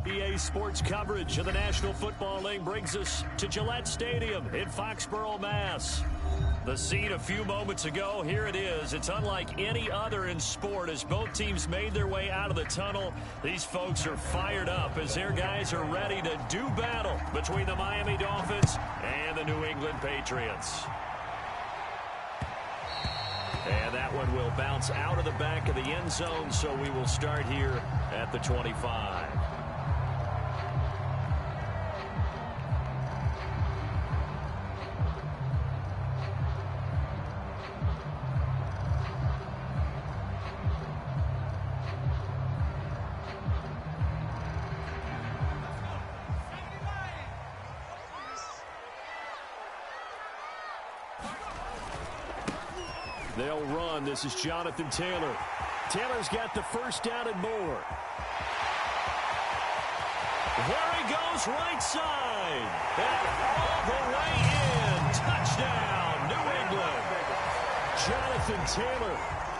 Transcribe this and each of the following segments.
EA Sports coverage of the National Football League brings us to Gillette Stadium in Foxborough, Mass. The scene a few moments ago, here it is. It's unlike any other in sport as both teams made their way out of the tunnel. These folks are fired up as their guys are ready to do battle between the Miami Dolphins and the New England Patriots. And that one will bounce out of the back of the end zone, so we will start here at the 25. They'll run. This is Jonathan Taylor. Taylor's got the first down and more. There he goes, right side. And all the way in. Touchdown, New England. Jonathan Taylor,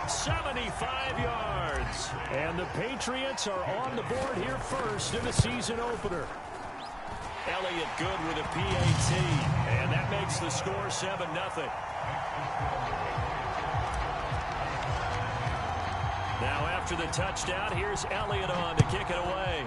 75 yards. And the Patriots are on the board here first in the season opener. Elliott good with a PAT. And that makes the score 7-0. Now after the touchdown, here's Elliott on to kick it away.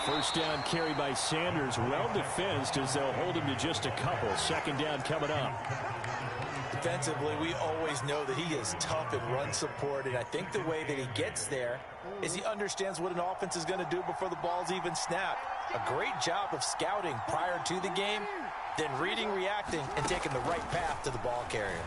First down carry by Sanders, well defensed as they'll hold him to just a couple. Second down coming up. Defensively, we always know that he is tough in run support, and I think the way that he gets there is he understands what an offense is going to do before the ball's even snapped. A great job of scouting prior to the game, then reading, reacting, and taking the right path to the ball carrier.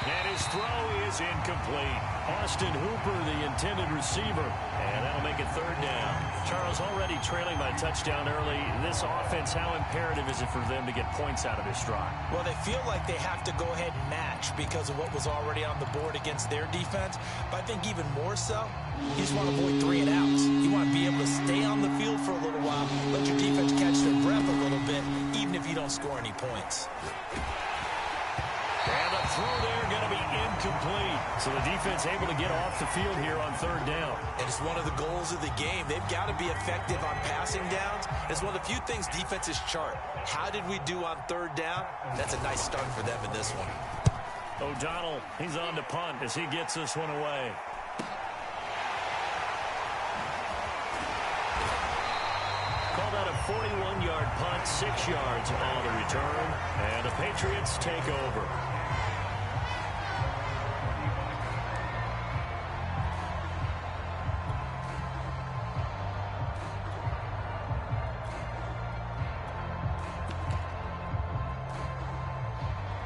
And his throw is incomplete. Austin Hooper, the intended receiver. And that'll make it third down. Charles, already trailing by a touchdown early. This offense, how imperative is it for them to get points out of this drive? Well, they feel like they have to go ahead and match because of what was already on the board against their defense. But I think even more so, you just want to avoid 3 and outs. You want to be able to stay on the field for a little while, let your defense catch their breath a little bit, even if you don't score any points. And the throw there going to be incomplete. So the defense able to get off the field here on third down. And it's one of the goals of the game. They've got to be effective on passing downs. It's one of the few things defenses chart. How did we do on third down? That's a nice start for them in this one. O'Donnell, he's on to punt as he gets this one away. Call that a 41-yard punt, 6 yards on the return. And the Patriots take over.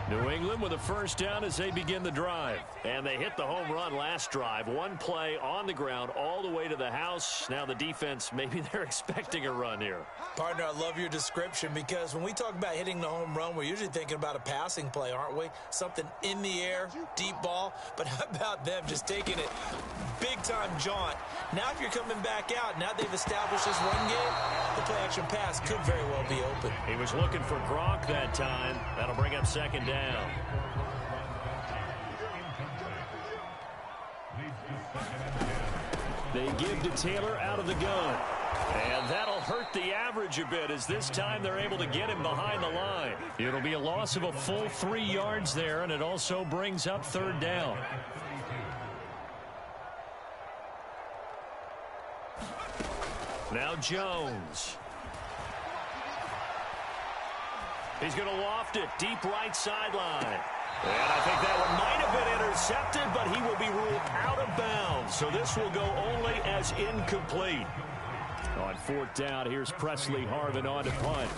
New England with a first down as they begin the drive. And they hit the home run last drive. One play on the ground all the way to the house. Now the defense, maybe they're expecting a run here. Partner, I love your description because when we talk about hitting the home run, we're usually thinking about a passing play, aren't we? Something in the air, deep ball. But how about them just taking it big-time jaunt? Now if you're coming back out, now they've established this run game, the play-action pass could very well be open. He was looking for Gronk that time. That'll bring up second down. They give to Taylor out of the gun. And that'll hurt the average a bit as this time they're able to get him behind the line. It'll be a loss of a full 3 yards there, and it also brings up third down. Now Jones. He's going to loft it deep right sideline. And I think that one might have been intercepted, but he will be ruled out of bounds. So this will go only as incomplete. On fourth down, here's Presley Harvin on to punt.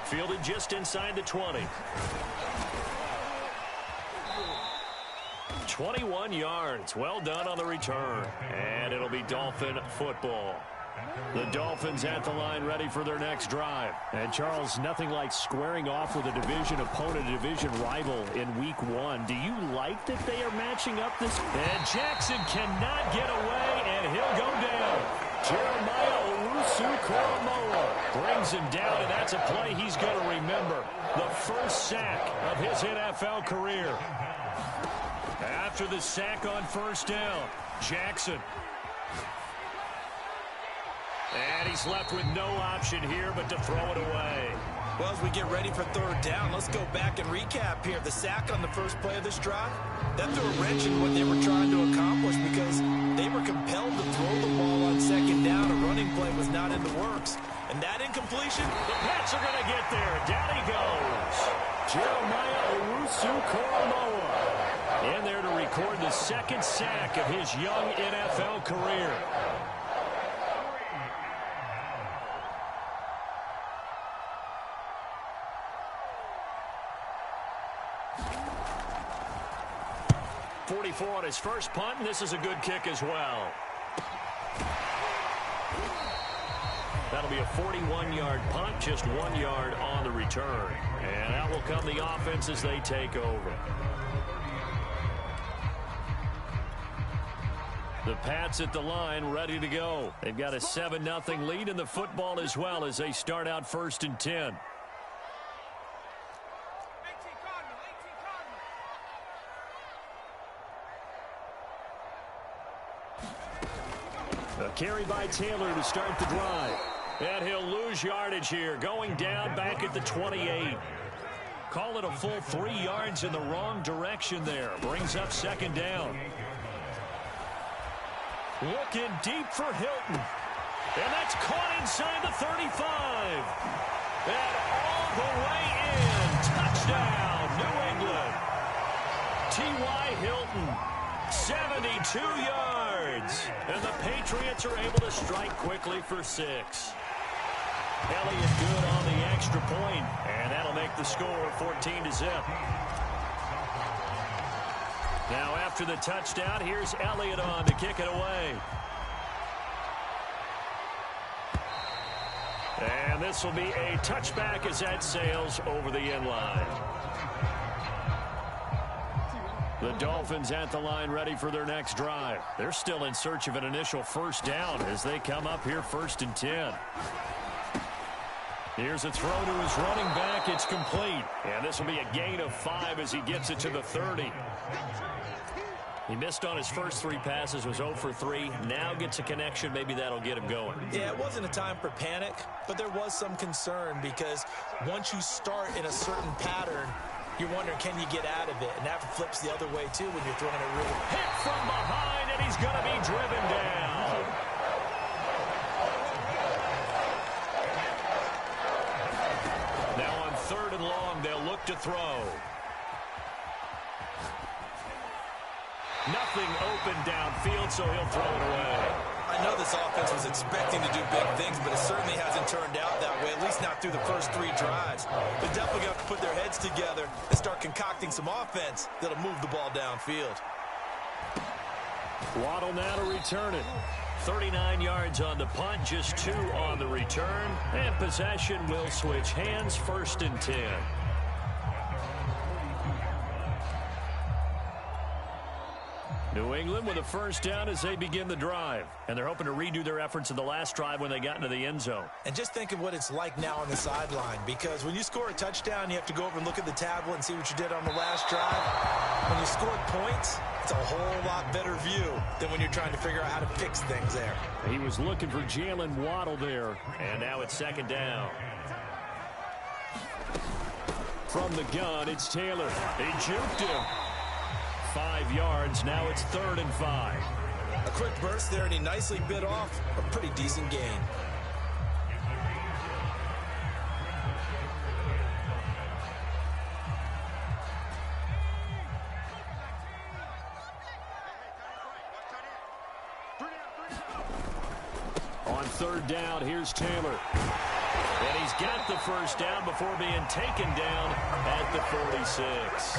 Fielded just inside the 20. 21 yards. Well done on the return. And it'll be Dolphin football. The Dolphins at the line ready for their next drive. And, Charles, nothing like squaring off with a division opponent, a division rival in Week 1. Do you like that they are matching up this? And Jackson cannot get away, and he'll go down. Jeremiah Owusu-Koramoah brings him down, and that's a play he's going to remember. The first sack of his NFL career. After the sack on first down, Jackson. And he's left with no option here but to throw it away. Well, as we get ready for third down, let's go back and recap here. The sack on the first play of this drive, that threw a wrench in what they were trying to accomplish because they were compelled to throw the ball on second down. A running play was not in the works. And that incompletion, the Pats are going to get there. Down he goes. Jeremiah Owusu-Koramoah in there to record the second sack of his young NFL career. On his first punt, and this is a good kick as well. That'll be a 41-yard punt, just 1 yard on the return. And out will come the offense as they take over. The Pats at the line, ready to go. They've got a 7-0 lead in the football as well as they start out 1st and 10. A carry by Taylor to start the drive. And he'll lose yardage here, going down back at the 28. Call it a full 3 yards in the wrong direction there. Brings up second down. Looking deep for Hilton. And that's caught inside the 35. And all the way in. Touchdown, New England. T.Y. Hilton. 72 yards. And the Patriots are able to strike quickly for 6. Elliott good on the extra point, and that'll make the score 14-0. Now after the touchdown, here's Elliott on to kick it away. And this will be a touchback as that sails over the end line. The Dolphins at the line ready for their next drive. They're still in search of an initial first down as they come up here 1st and 10. Here's a throw to his running back. It's complete. And this will be a gain of 5 as he gets it to the 30. He missed on his first 3 passes, was 0 for 3. Now gets a connection. Maybe that'll get him going. Yeah, it wasn't a time for panic, but there was some concern because once you start in a certain pattern, you're wondering, can you get out of it? And that flips the other way, too, when you're throwing a really... Hit from behind, and he's going to be driven down. Now on 3rd and long, they'll look to throw. Nothing open downfield, so he'll throw it away. I know this offense was expecting to do big things, but it certainly hasn't turned out that way, at least not through the first 3 drives. They're definitely going to put their heads together and start concocting some offense that'll move the ball downfield. Waddle now to return it. 39 yards on the punt, just 2 on the return. And possession will switch hands, 1st and 10. New England with a first down as they begin the drive. And they're hoping to redo their efforts in the last drive when they got into the end zone. And just think of what it's like now on the sideline, because when you score a touchdown, you have to go over and look at the tablet and see what you did on the last drive. When you scored points, it's a whole lot better view than when you're trying to figure out how to fix things there. He was looking for Jalen Waddle there. And now it's second down. From the gun, it's Taylor. He juked him. 5 yards. Now it's 3rd and 5. A quick burst there, and he nicely bit off a pretty decent gain. On 3rd down, here's Taylor. And he's got the first down before being taken down at the 46.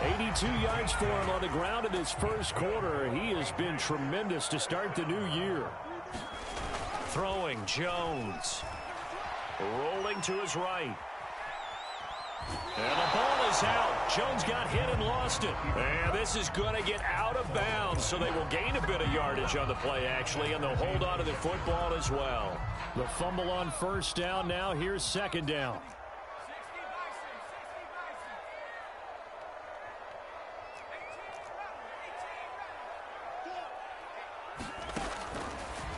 82 yards for him on the ground in this first quarter. He has been tremendous to start the new year. Throwing, Jones. Rolling to his right. And the ball is out. Jones got hit and lost it. And this is going to get out of bounds, so they will gain a bit of yardage on the play, actually, and they'll hold on to the football as well. The fumble on first down now. Here's second down.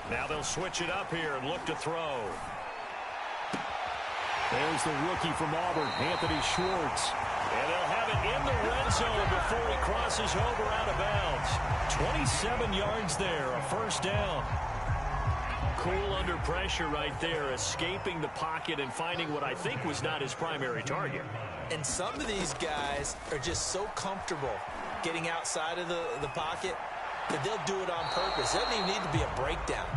Now they'll switch it up here and look to throw. There's the rookie from Auburn, Anthony Schwartz. And they'll have it in the red zone before he crosses over out of bounds. 27 yards there, a first down. Cool under pressure right there, escaping the pocket and finding what I think was not his primary target. And some of these guys are just so comfortable getting outside of the pocket that they'll do it on purpose. It doesn't even need to be a breakdown.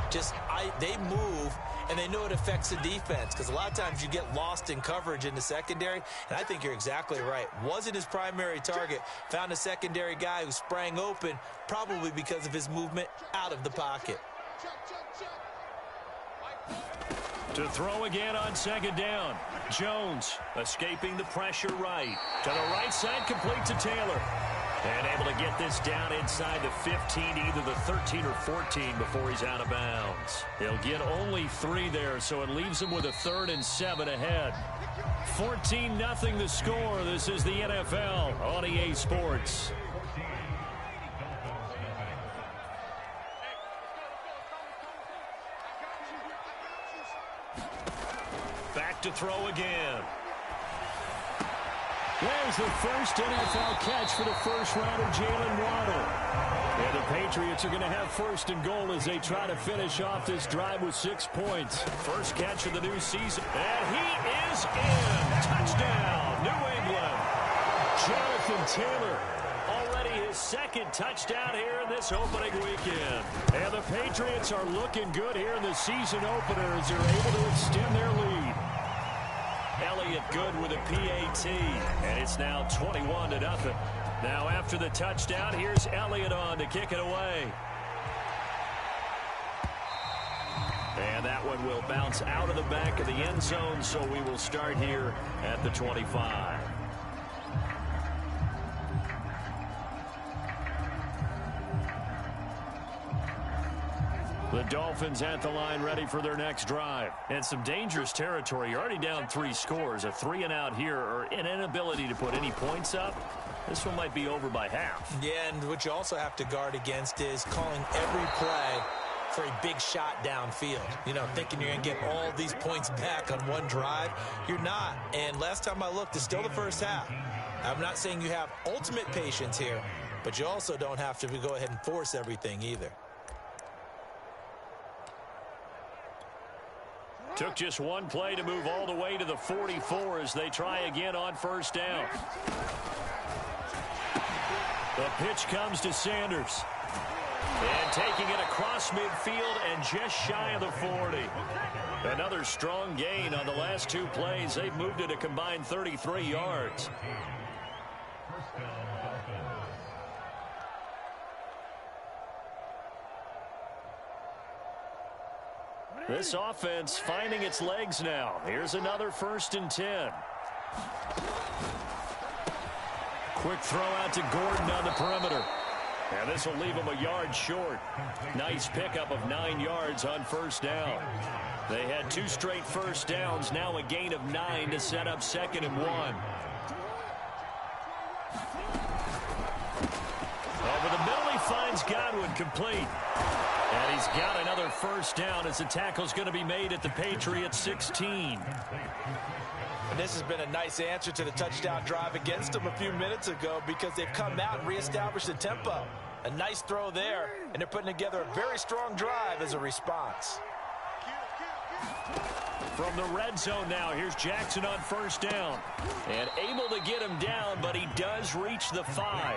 They move, and they know it affects the defense, because a lot of times you get lost in coverage in the secondary, and I think you're exactly right. Wasn't his primary target. Found a secondary guy who sprang open, probably because of his movement out of the pocket. To throw again on second down. Jones escaping the pressure right. To the right side, complete to Taylor. And able to get this down inside the 15, either the 13 or 14 before he's out of bounds. He'll get only 3 there, so it leaves him with a 3rd and 7 ahead. 14-0 the score. This is the NFL on EA Sports. Back to throw again. There's the first NFL catch for the first-rounder, Jalen Waddle. And the Patriots are going to have first and goal as they try to finish off this drive with 6 points. First catch of the new season. And he is in. Touchdown, New England. Jonathan Taylor, already his 2nd touchdown here in this opening weekend. And the Patriots are looking good here in the season opener as they're able to extend their lead. Elliott good with a PAT, and it's now 21-0. Now after the touchdown, here's Elliott on to kick it away. And that one will bounce out of the back of the end zone, so we will start here at the 25. The Dolphins at the line ready for their next drive. And some dangerous territory. You're already down 3 scores. A 3-and-out here, or an inability to put any points up. This one might be over by half. Yeah, and what you also have to guard against is calling every play for a big shot downfield. You know, thinking you're going to get all these points back on one drive. You're not. And last time I looked, it's still the first half. I'm not saying you have ultimate patience here, but you also don't have to go ahead and force everything either. Took just one play to move all the way to the 44 as they try again on first down. The pitch comes to Sanders. And taking it across midfield and just shy of the 40. Another strong gain on the last 2 plays. They've moved it a combined 33 yards. This offense finding its legs now. Here's another 1st and 10. Quick throw out to Gordon on the perimeter. And this will leave him a yard short. Nice pickup of 9 yards on first down. They had 2 straight first downs. Now a gain of 9 to set up 2nd and 1. Over the middle, he finds Godwin complete. And he's got another first down as the tackle's going to be made at the Patriots 16. And this has been a nice answer to the touchdown drive against them a few minutes ago, because they've come out and reestablished the tempo. A nice throw there, and they're putting together a very strong drive as a response. From the red zone now, here's Jackson on first down. And able to get him down, but he does reach the 5.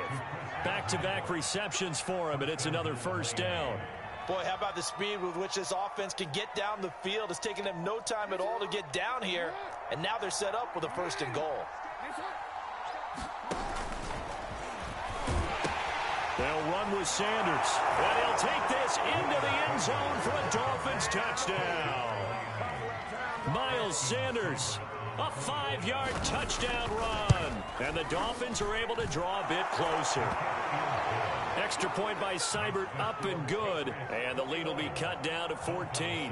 Back-to-back receptions for him, and it's another first down. Boy, how about the speed with which this offense can get down the field? It's taken them no time at all to get down here, and now they're set up with a 1st and goal. They'll run with Sanders. And he'll take this into the end zone for a Dolphins touchdown. Miles Sanders, a 5-yard touchdown run. And the Dolphins are able to draw a bit closer. Extra point by Seibert, up and good. And the lead will be cut down to 14.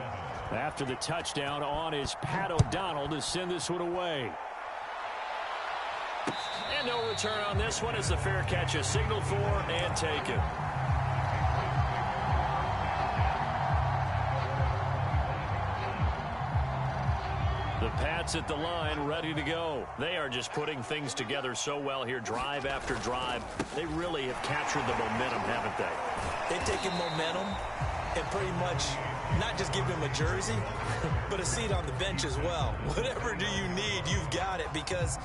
After the touchdown, on is Pat O'Donnell to send this one away. And no return on this one as the fair catch is signaled for and taken. The Pats at the line, ready to go. They are just putting things together so well here, drive after drive. They really have captured the momentum, haven't they? They've taken momentum and pretty much not just give them a jersey, but a seat on the bench as well. Whatever do you need, you've got it, because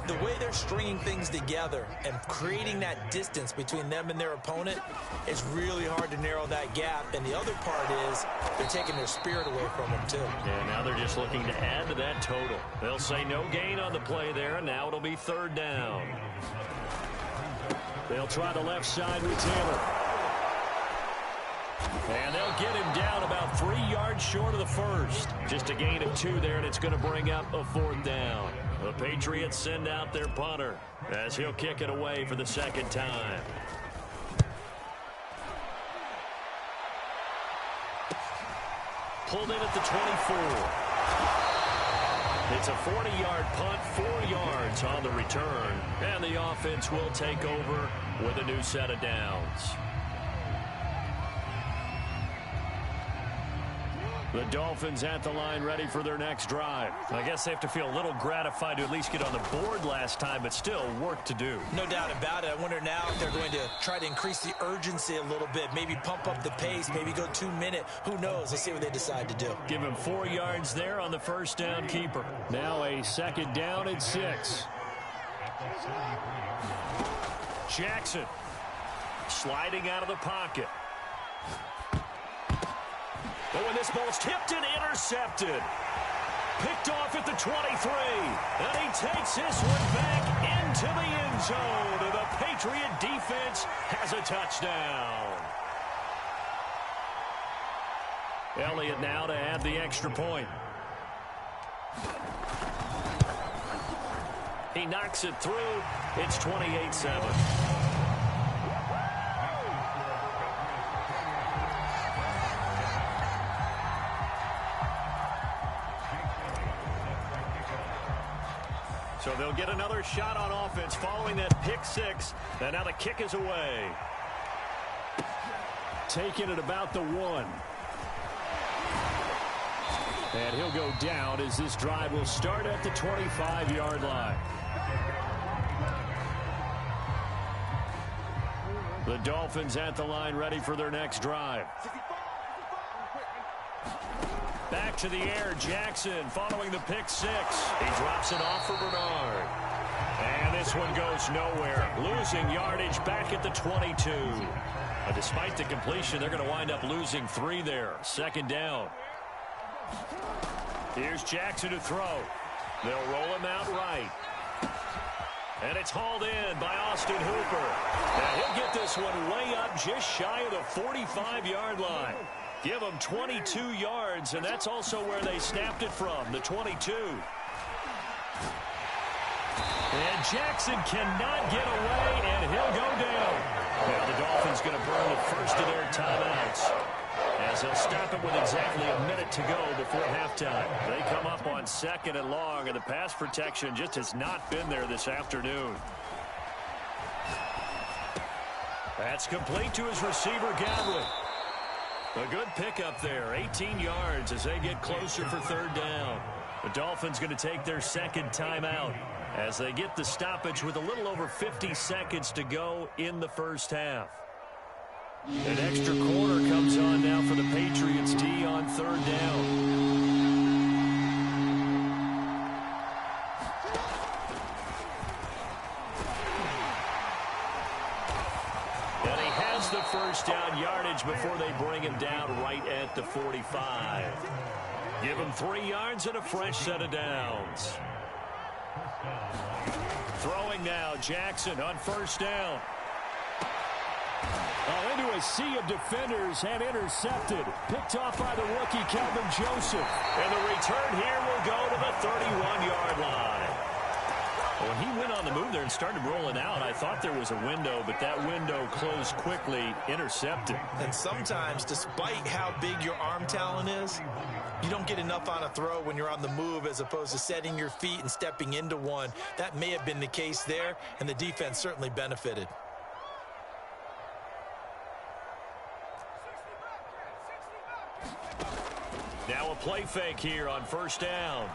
the way they're stringing things together and creating that distance between them and their opponent, it's really hard to narrow that gap. And the other part is they're taking their spirit away from them, too. And now they're just looking to add to that total. They'll say no gain on the play there, and now it'll be third down. They'll try the left side with Taylor. And they'll get him down about 3 yards short of the first. Just a gain of 2 there, and it's going to bring up a fourth down. The Patriots send out their punter as he'll kick it away for the second time. Pulled in at the 24. It's a 40-yard punt, 4 yards on the return. And the offense will take over with a new set of downs. The Dolphins at the line, ready for their next drive. I guess they have to feel a little gratified to at least get on the board last time, but still work to do. No doubt about it. I wonder now if they're going to try to increase the urgency a little bit, maybe pump up the pace, maybe go 2-minute. Who knows? Let's see what they decide to do. Give him 4 yards there on the first down keeper. Now a second down and 6. Jackson sliding out of the pocket. But when this ball's tipped and intercepted. Picked off at the 23. And he takes this one back into the end zone. And the Patriot defense has a touchdown. Elliott now to add the extra point. He knocks it through. It's 28-7. So they'll get another shot on offense following that pick 6. And now the kick is away. Taking it about the 1. And he'll go down as this drive will start at the 25-yard line. The Dolphins at the line, ready for their next drive. Back to the air, Jackson following the pick 6. He drops it off for Bernard. And this one goes nowhere. Losing yardage back at the 22. Despite the completion, they're going to wind up losing 3 there. Second down. Here's Jackson to throw. They'll roll him out right. And it's hauled in by Austin Hooper. And he'll get this one way up just shy of the 45-yard line. Give them 22 yards, and that's also where they snapped it from, the 22. And Jackson cannot get away, and he'll go down. Now the Dolphins going to burn the first of their timeouts, as they'll stop it with exactly a minute to go before halftime. They come up on 2nd and long, and the pass protection just has not been there this afternoon. That's complete to his receiver, Godwin. A good pickup there, 18 yards as they get closer for third down. The Dolphins going to take their second timeout as they get the stoppage with a little over 50 seconds to go in the first half. An extra quarter comes on now for the Patriots D on third down. The first down yardage before they bring him down right at the 45. Give him 3 yards and a fresh set of downs. Throwing now, Jackson on first down. a sea of defenders and intercepted. Picked off by the rookie, Calvin Joseph. And the return here will go to the 31-yard line. When he went on the move there and started rolling out, I thought there was a window, but that window closed quickly, intercepted. And sometimes, despite how big your arm talent is, you don't get enough on a throw when you're on the move as opposed to setting your feet and stepping into one. That may have been the case there, and the defense certainly benefited. Now a play fake here on first down.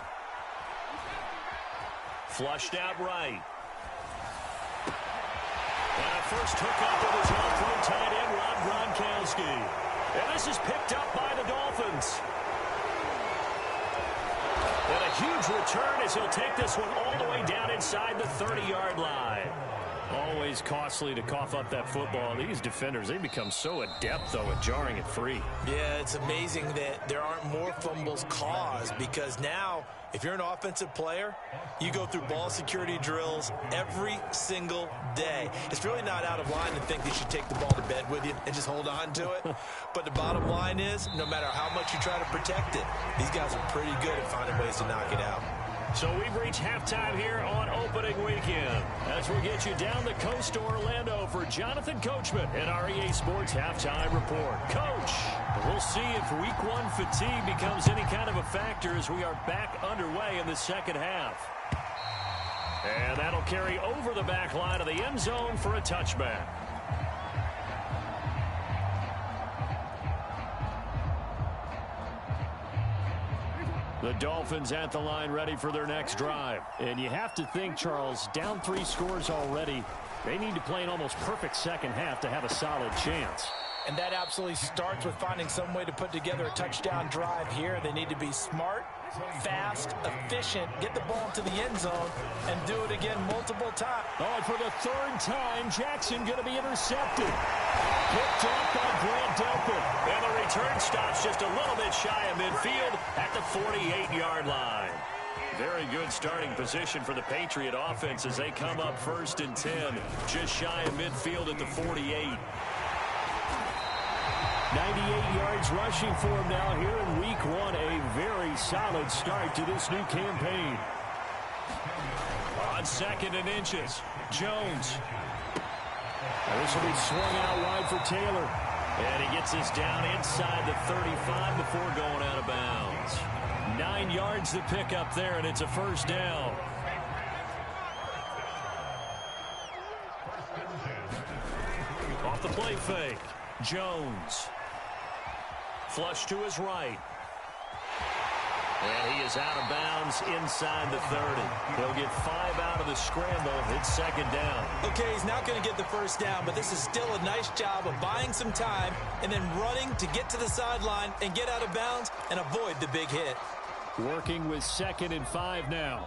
Flushed out right. And a first hookup with his all-pro tight end, Rob Gronkowski. And this is picked up by the Dolphins. And a huge return as he'll take this one all the way down inside the 30-yard line. Always costly to cough up that football. These defenders, they become so adept, though, at jarring it free. Yeah, it's amazing that there aren't more fumbles caused because now, if you're an offensive player, you go through ball security drills every single day. It's really not out of line to think that you should take the ball to bed with you and just hold on to it. But the bottom line is, no matter how much you try to protect it, these guys are pretty good at finding ways to knock it out. So we've reached halftime here on opening weekend. As we get you down the coast to Orlando for Jonathan Coachman and our EA Sports Halftime Report. Coach, we'll see if week one fatigue becomes any kind of a factor as we are back underway in the second half. And that'll carry over the back line of the end zone for a touchback. The Dolphins at the line ready for their next drive. And you have to think, Charles, down 3 scores already. They need to play an almost perfect second half to have a solid chance. And that absolutely starts with finding some way to put together a touchdown drive here. They need to be smart, fast, efficient, get the ball to the end zone, and do it again multiple times. Oh, and for the 3rd time, Jackson going to be intercepted. Picked off by Grant Delpit. And the return stops just a little bit shy of midfield at the 48-yard line. Very good starting position for the Patriot offense as they come up 1st and 10, just shy of midfield at the 48. 98 yards rushing for him now here in week one. A very solid start to this new campaign. On 2nd and inches, Jones. And this will be swung out wide for Taylor. And he gets this down inside the 35 before going out of bounds. 9 yards to pick up there, and it's a first down. Off the play fake, Jones. Flush to his right. And he is out of bounds inside the 30. He'll get 5 out of the scramble. It's 2nd down. Okay, he's not going to get the first down, but this is still a nice job of buying some time and then running to get to the sideline and get out of bounds and avoid the big hit. Working with 2nd and 5 now.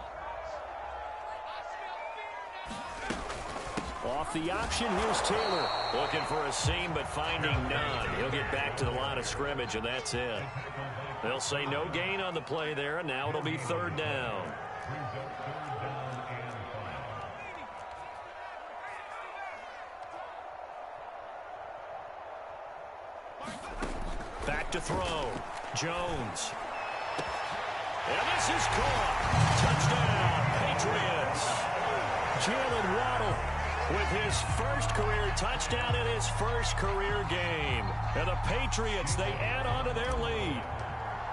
Off the option, here's Taylor. Looking for a seam, but finding none. He'll get back to the line of scrimmage, and that's it. They'll say no gain on the play there, and now it'll be 3rd down. Back to throw. Jones. And this is caught. Touchdown, Patriots. Jalen Waddle with his first career touchdown in his first career game. And the Patriots, they add on to their lead.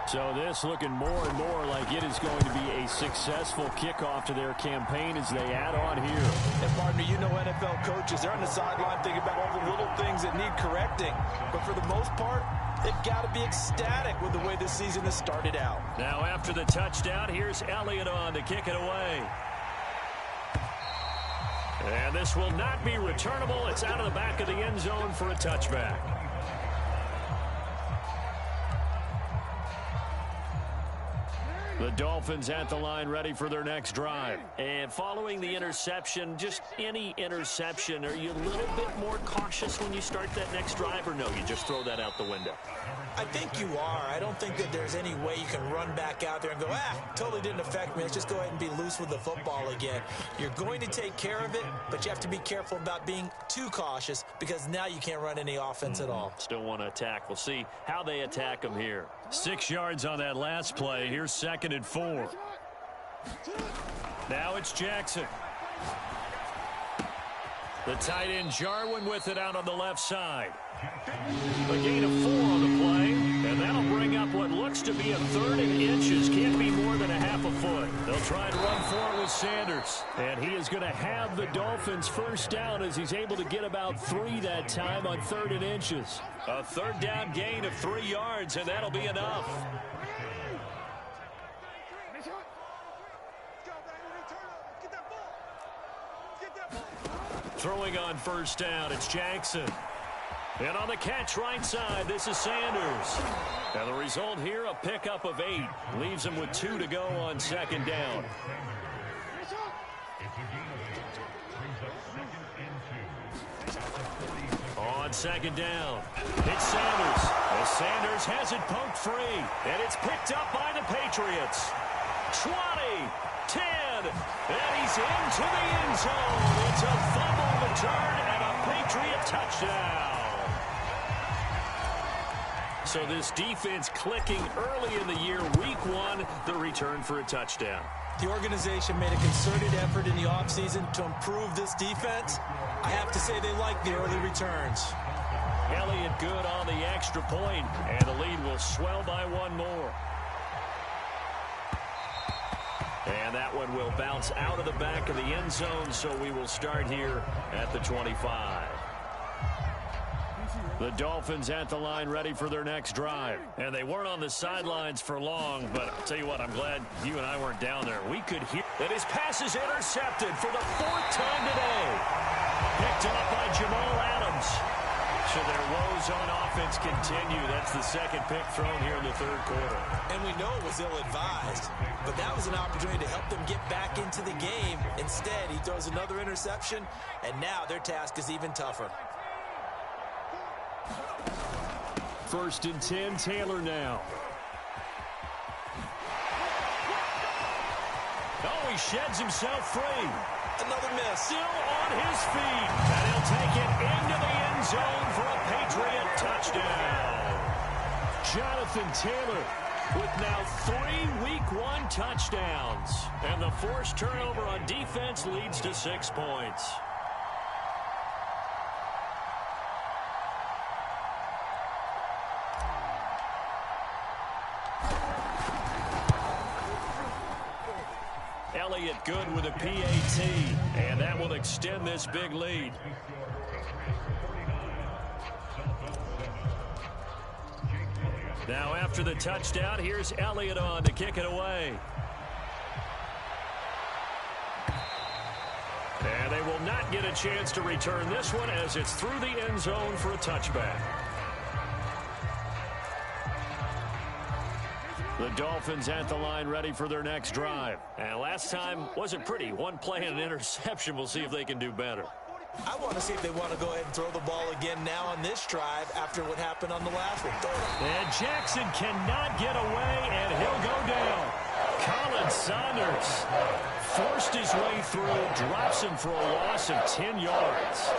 So this looking more and more like it is going to be a successful kickoff to their campaign as they add on here. And partner, you know NFL coaches, they're on the sideline thinking about all the little things that need correcting. But for the most part, they've got to be ecstatic with the way this season has started out. Now after the touchdown, here's Elliott on to kick it away. And this will not be returnable. It's out of the back of the end zone for a touchback. The Dolphins at the line ready for their next drive. And following the interception, just any interception, are you a little bit more cautious when you start that next drive, or no, you just throw that out the window? I think you are. I don't think that there's any way you can run back out there and go, totally didn't affect me. Let's just go ahead and be loose with the football again. You're going to take care of it, but you have to be careful about being too cautious because now you can't run any offense at all. Still want to attack. We'll see how they attack them here. 6 yards on that last play. Here's 2nd and 4. Now it's Jackson. The tight end Jarwin with it out on the left side. A gain of 4 on the play, and that'll bring up what looks to be a 3rd and inches. Can't be more than a half a foot. They'll try and run for it with Sanders. And he is going to have the Dolphins first down as he's able to get about 3 that time on 3rd and inches. A 3rd down gain of 3 yards, and that'll be enough. Throwing on first down, it's Jackson. And on the catch right side, this is Sanders. And the result here, a pickup of 8. Leaves him with 2 to go on 2nd down. On 2nd down, it's Sanders. As Sanders has it poked free. And it's picked up by the Patriots. 20, 10, and he's into the end zone. It's a fumble return and a Patriot touchdown. So this defense clicking early in the year, week 1, the return for a touchdown. The organization made a concerted effort in the offseason to improve this defense. I have to say they like the early returns. Elliott good on the extra point, and the lead will swell by 1 more. And that one will bounce out of the back of the end zone, so we will start here at the 25. The Dolphins at the line ready for their next drive. And they weren't on the sidelines for long, but I'll tell you what, I'm glad you and I weren't down there. We could hear that his pass is intercepted for the 4th time today. Picked off by Jamal Adams. So their woes on offense continue. That's the 2nd pick thrown here in the 3rd quarter. And we know it was ill-advised, but that was an opportunity to help them get back into the game. Instead, he throws another interception, and now their task is even tougher. 1st and 10, Taylor now. Oh, he sheds himself free. Another miss. Still on his feet. And he'll take it into the end zone for a Patriot touchdown. Jonathan Taylor with now 3 week 1 touchdowns. And the forced turnover on defense leads to 6 points. Elliott good with a PAT, and that will extend this big lead. Now after the touchdown, here's Elliott on to kick it away. And they will not get a chance to return this one as it's through the end zone for a touchback. The Dolphins at the line ready for their next drive. And last time wasn't pretty. 1 play and an interception. We'll see if they can do better. I want to see if they want to go ahead and throw the ball again now on this drive after what happened on the last one. And Jackson cannot get away, and he'll go down. Colin Saunders forced his way through, drops him for a loss of 10 yards.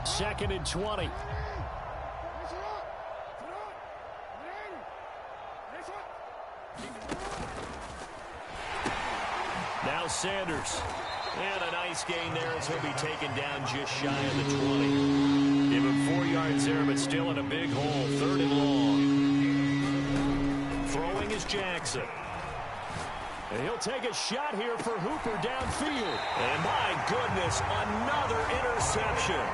Second and 20. Now Sanders. And a nice gain there as he'll be taken down just shy of the 20. Give him 4 yards there, but still in a big hole. 3rd and long. Throwing is Jackson. And he'll take a shot here for Hooper downfield. And my goodness, another interception.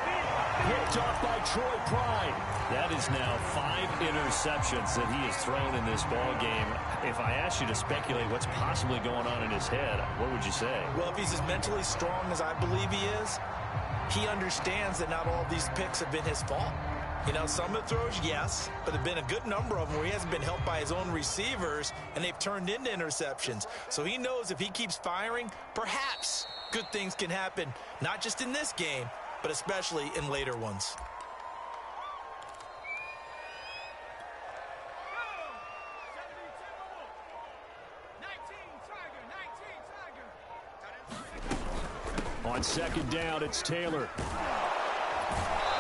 Picked off by Troy Pride. That is now 5 interceptions that he has thrown in this ball game. If I asked you to speculate what's possibly going on in his head, what would you say? Well, if he's as mentally strong as I believe he is, he understands that not all of these picks have been his fault. You know, some of the throws, yes, but there have been a good number of them where he hasn't been helped by his own receivers, and they've turned into interceptions. So he knows if he keeps firing, perhaps good things can happen, not just in this game, but especially in later ones. On second down, it's Taylor.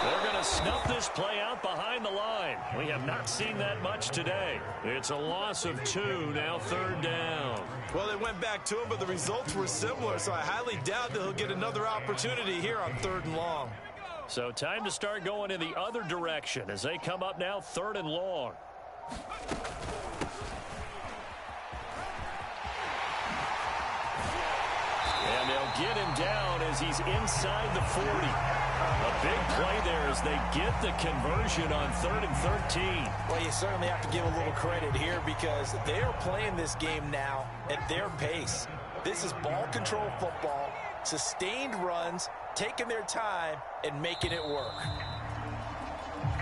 They're going to snuff this play out behind the line. We have not seen that much today. It's a loss of 2, now third down. Well, they went back to him, but the results were similar, so I highly doubt that he'll get another opportunity here on 3rd and long. So time to start going in the other direction as they come up now 3rd and long. And they'll get him down as he's inside the 40. A big play there as they get the conversion on 3rd and 13. Well, you certainly have to give a little credit here because they are playing this game now at their pace. This is ball control football, sustained runs, taking their time, and making it work.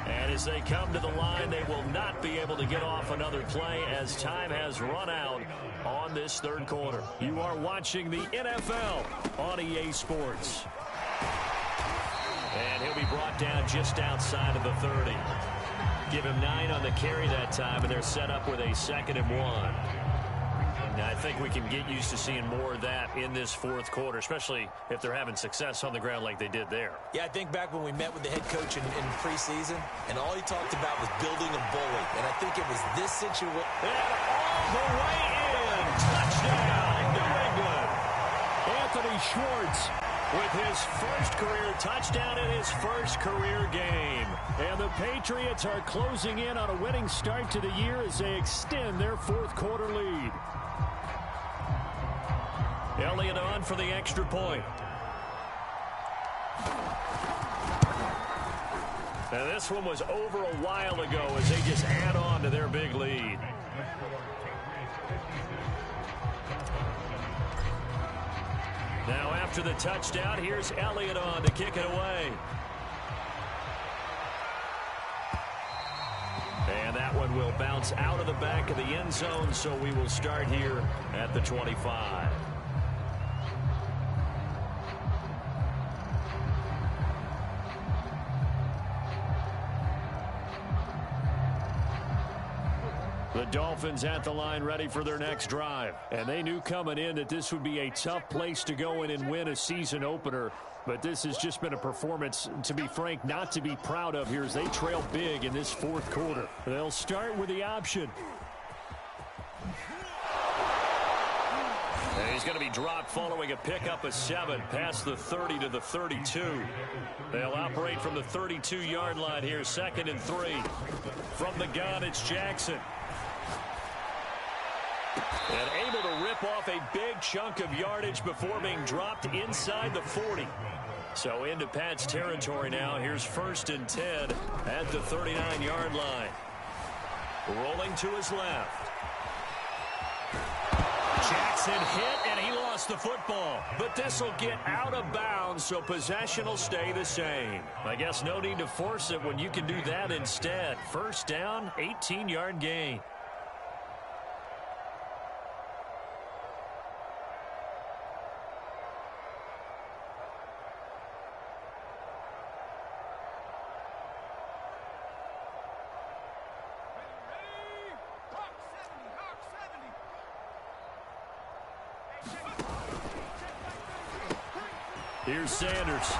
And as they come to the line, they will not be able to get off another play as time has run out on this 3rd quarter. You are watching the NFL on EA Sports. And he'll be brought down just outside of the 30. Give him 9 on the carry that time, and they're set up with a 2nd and 1. Now, I think we can get used to seeing more of that in this 4th quarter, especially if they're having success on the ground like they did there. Yeah, I think back when we met with the head coach in preseason, and all he talked about was building a bully. And I think it was this situation. And all the way in. Touchdown, New England. Anthony Schwartz with his first career touchdown in his first career game. And the Patriots are closing in on a winning start to the year as they extend their 4th quarter lead. Elliott on for the extra point. And this one was over a while ago as they just add on to their big lead. Now after the touchdown, here's Elliott on to kick it away. And that one will bounce out of the back of the end zone, so we will start here at the 25. The Dolphins at the line ready for their next drive. And they knew coming in that this would be a tough place to go in and win a season opener. But this has just been a performance, to be frank, not to be proud of here as they trail big in this 4th quarter. They'll start with the option. And he's going to be dropped following a pickup of 7 past the 30 to the 32. They'll operate from the 32-yard line here, 2nd and 3. From the gun, it's Jackson. And able to rip off a big chunk of yardage before being dropped inside the 40. So into Pat's territory now. Here's 1st and 10 at the 39-yard line. Rolling to his left. Jackson hit, and he lost the football. But this will get out of bounds, so possession will stay the same. I guess no need to force it when you can do that instead. 1st down, 18-yard gain. Here's Sanders.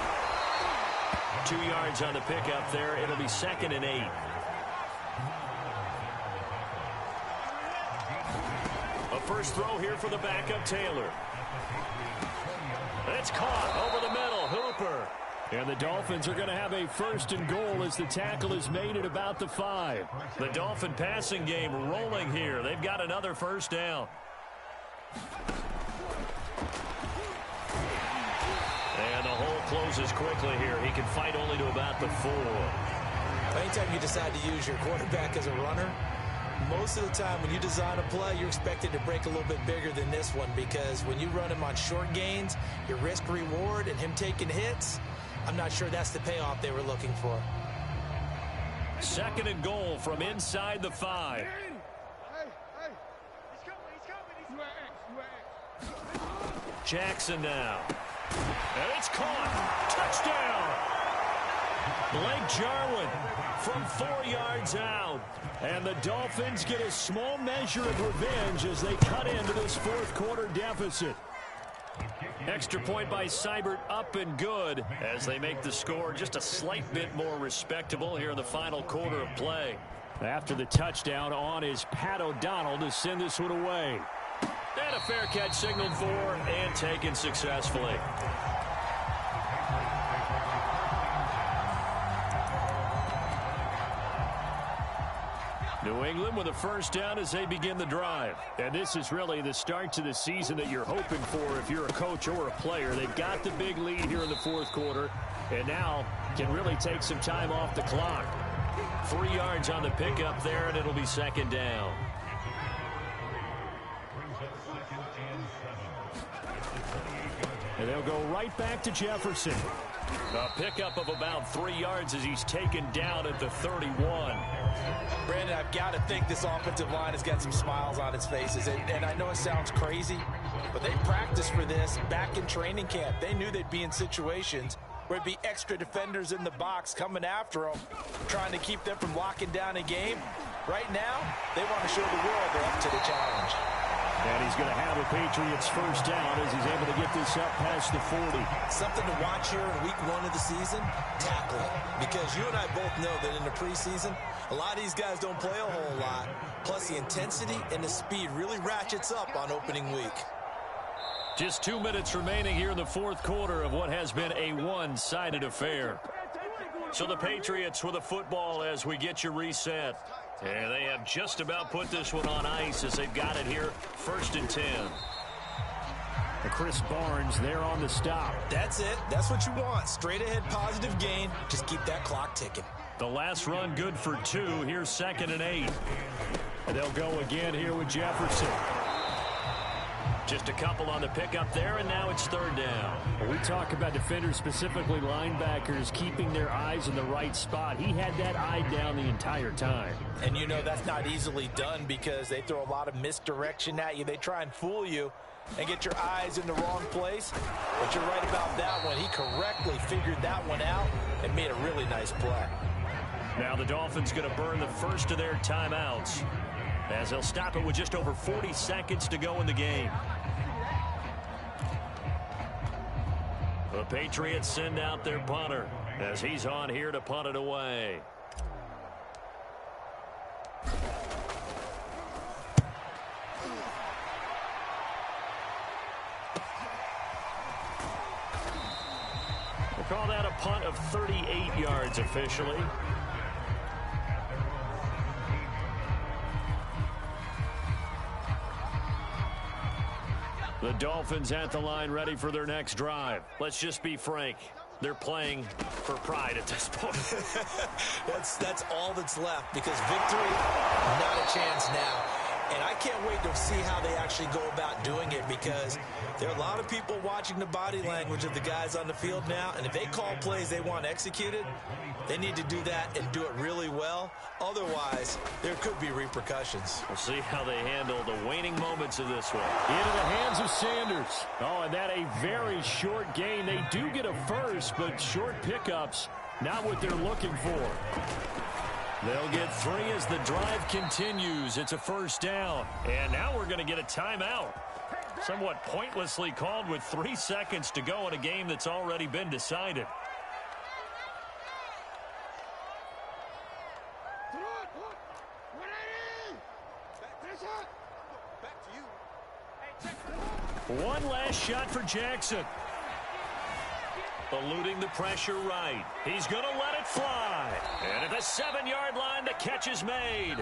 2 yards on the pickup there. It'll be 2nd and 8. A first throw here for the backup Taylor. It's caught over the middle. Hooper. And the Dolphins are going to have a 1st and goal as the tackle is made at about the 5. The Dolphin passing game rolling here. They've got another 1st down. And the hole closes quickly here. He can fight only to about the 4. Anytime you decide to use your quarterback as a runner, most of the time when you design a play, you're expected to break a little bit bigger than this one because when you run him on short gains, your risk-reward and him taking hits, I'm not sure that's the payoff they were looking for. Second and goal from inside the 5. Jackson now. And it's caught. Touchdown. Blake Jarwin from 4 yards out. And the Dolphins get a small measure of revenge as they cut into this fourth quarter deficit. Extra point by Seibert, up and good as they make the score just a slight bit more respectable here in the final quarter of play. After the touchdown, on is Pat O'Donnell to send this one away. And a fair catch signaled for and taken successfully. New England with a first down as they begin the drive. And this is really the start to the season that you're hoping for if you're a coach or a player. They've got the big lead here in the fourth quarter and now can really take some time off the clock. 3 yards on the pickup there, and it'll be second down. And they'll go right back to Jefferson. A pickup of about 3 yards as he's taken down at the 31. Brandon, I've got to think this offensive line has got some smiles on its faces. And I know it sounds crazy, but they practiced for this back in training camp. They knew they'd be in situations where it'd be extra defenders in the box coming after them, trying to keep them from locking down a game. Right now, they want to show the world they're up to the challenge. And he's going to have the Patriots first down as he's able to get this up past the 40. Something to watch here in week 1 of the season, tackling. Because you and I both know that in the preseason, a lot of these guys don't play a whole lot. Plus the intensity and the speed really ratchets up on opening week. Just 2 minutes remaining here in the fourth quarter of what has been a one-sided affair. So the Patriots with a football as we get you reset. And they have just about put this one on ice as they've got it here, 1st and 10. And Chris Barnes there on the stop. That's it. That's what you want. Straight ahead positive gain. Just keep that clock ticking. The last run good for 2. Here's 2nd and 8. And they'll go again here with Jefferson. Just a couple on the pickup there, and now it's 3rd down. We talk about defenders, specifically linebackers, keeping their eyes in the right spot. He had that eye down the entire time. And you know that's not easily done because they throw a lot of misdirection at you. They try and fool you and get your eyes in the wrong place. But you're right about that one. He correctly figured that one out and made a really nice play. Now the Dolphins going to burn the first of their timeouts as they'll stop it with just over 40 seconds to go in the game. The Patriots send out their punter as he's on here to punt it away. We'll call that a punt of 38 yards officially. The Dolphins at the line ready for their next drive. Let's just be frank. They're playing for pride at this point. That's all that's left because victory, not a chance now. And I can't wait to see how they actually go about doing it because there are a lot of people watching the body language of the guys on the field now. And if they call plays they want executed, they need to do that and do it really well. Otherwise, there could be repercussions. We'll see how they handle the waning moments of this one. Into the hands of Sanders. Oh, and that a very short gain. They do get a first, but short pickups, not what they're looking for. They'll get 3 as the drive continues. It's a first down. And now we're going to get a timeout. Somewhat pointlessly called with 3 seconds to go in a game that's already been decided. One last shot for Jackson. Eluding the pressure right. He's going to let it fly. And at the 7-yard line, the catch is made.